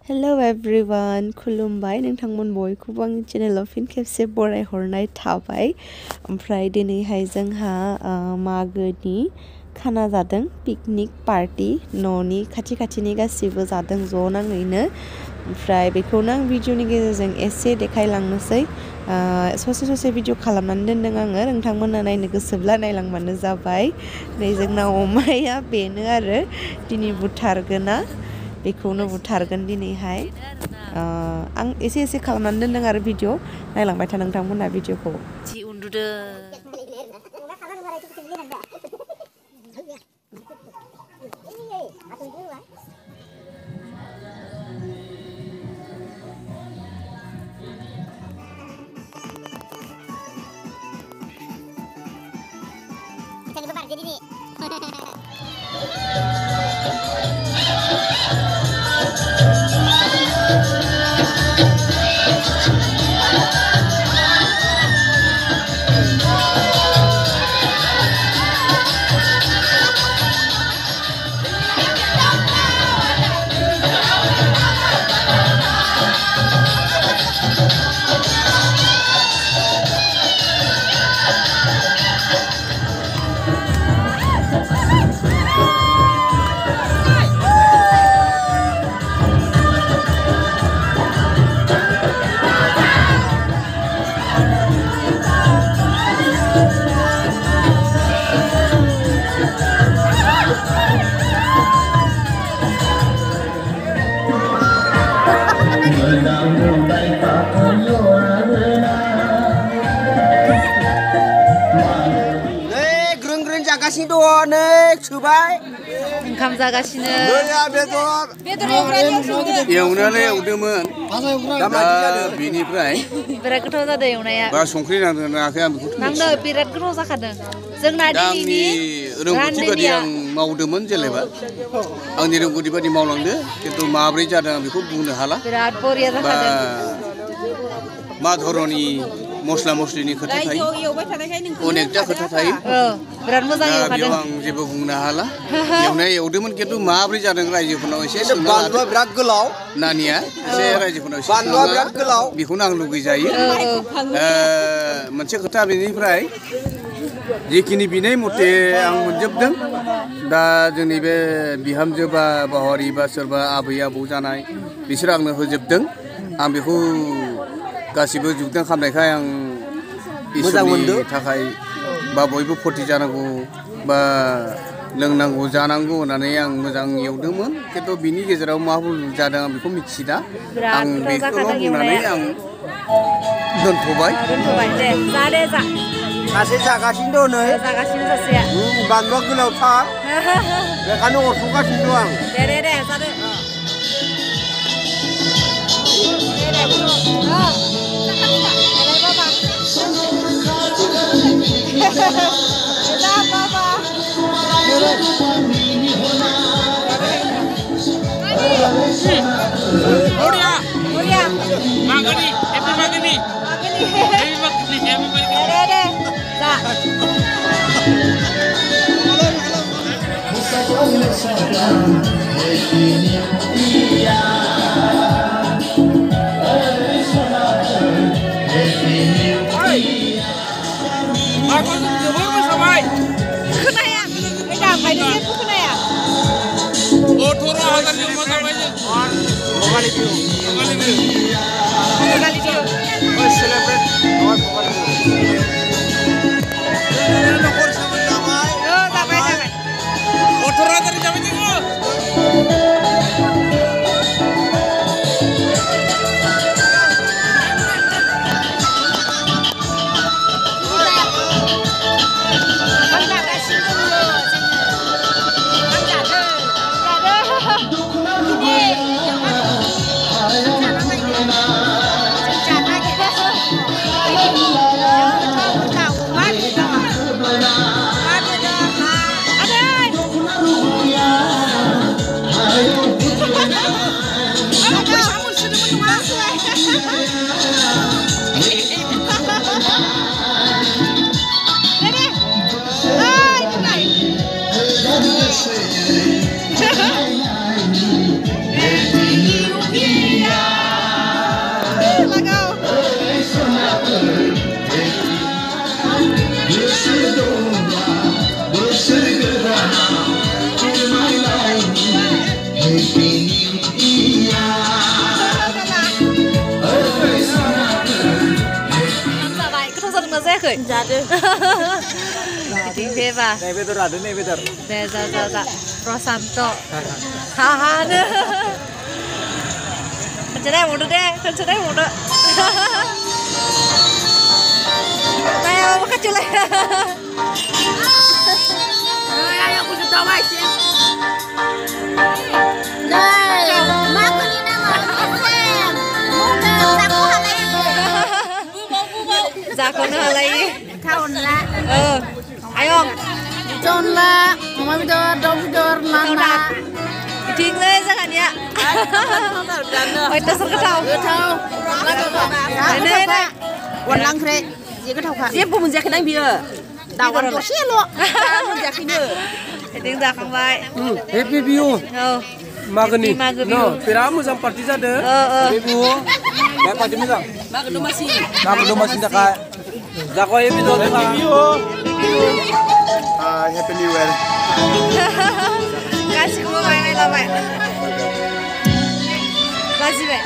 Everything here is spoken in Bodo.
Hello everyone, खुलुमबाय नोंथांमोन बयखौबो आंनि चेनेलाव फिन खेबसे बरायहरनाय थाबाय। ओमफ्राय दिनैहाय जोंहा मागोनि खाना जादों, पिकनिक पार्टी न'नि खाथिनि गासिबो जादों ज' नाङैनो। ओमफ्राय बेखौनो आं भिडिअनि गेजेरजों एसे देखायलांनोसै। ससे भिडिअ खालामनानै दोनदों आङो, नोंथांमोना नायनो गोसोब्ला नायलांबानो जाबाय। नै जोंना अमाया बेनो आरो दिनै बुथारगोना, बेखौनो बुथारगोन दिनैहाय। आं एसे खालामनानै दोनदों आरो भिडिअ, नायलांबाय था नोंथांमोना भिडिअखौ। जि उन्दुदो। जागासिनो दङ नै सोबाय ओंखाम जागासिनो एवनानै एवदोंमोन दा बिनिफ्राय बिराद गोथाव जादों एवनाया। बा संख्रि नांदों नाङाखै आं बेखौ नांदों, बिराद गोथाव जाखादों। जोंना आंनि रोंगौथि बायदि आं मावदोंमोन, जेनेबा आंनि रोंगौथि बायदि मावलांदो, खिन्थु माब्रै जादों आं बेखौ बुंनो हाला। बिराद बरिया जाखादों। मा धरननि मस्ला मस्लिनि खोथा थायो, अनेकथा खोथा थायो। बिराद मोजां एवखादों। आं जेबो बुंनो हाला। एवनाया एवदोंमोन, खिन्थु माब्रै जादों रायजोफोरनाव एसे सोंना लादो। बिराद गोलाव नानिया एसे रायजोफोरनाव एसे बिराद गोलाव, बेखौनो आं लुगैजायो। मोनसे खोथा बेनिफ्राय जिखिनि बिनाय मथे आं मोनजोबदों। दा जोंनि बे बिहामजो बा बाहारि बा सोरबा आबै आबौ जानाय बिसोर आंनो होजोबदों। आं बेखौ गासिबो जुगदां खालामनायखाय आं इसोरनि थाखाय बा बयबो फुरथि जानांगौ बा लोंनांगौ जानांगौ होननानै आं मोजां एवदोंमोन, खिन्थु बिनि गेजेराव मा भुल जादों आं बेखौ मिथिला। आं बेखौल' बुंनानै आं दोनथ'बाय। सासे जागासिनो दं नै, जागासिनो सासेया। बानलुआ गोलावथार, बेखायनो अरसंगासिनो दं आं। दे जादो। जादों Biting beba. Nih betul ada nih betul. Za. Prosanto. Haha deh. Kencenai muda deh, kencenai muda. Ayo kecil lagi. Ayo aku sudah masih. Nah, makan ini nama Islam. Muda aku halai. Zakon halai. Tahun lah. Ayo. Tahun lah. Mau dor nana. Biting le jangan ya. Oi tasar ketau. Tahu. Ini. Wan lang kre. Dia ketau kak. Siapa pun jangan kedang biar. Dawan tu sih lo. Kamu jangan biar. Biting zakon baik. Happy view. Oh. Magani. Magani. No, piramu sam party ada. Happy view. Baik party misal. Makan masih. Makan masih dekat. Zako happy view. Happy view. Happy New Year. Kasih kamu main lah baik. Kasih baik.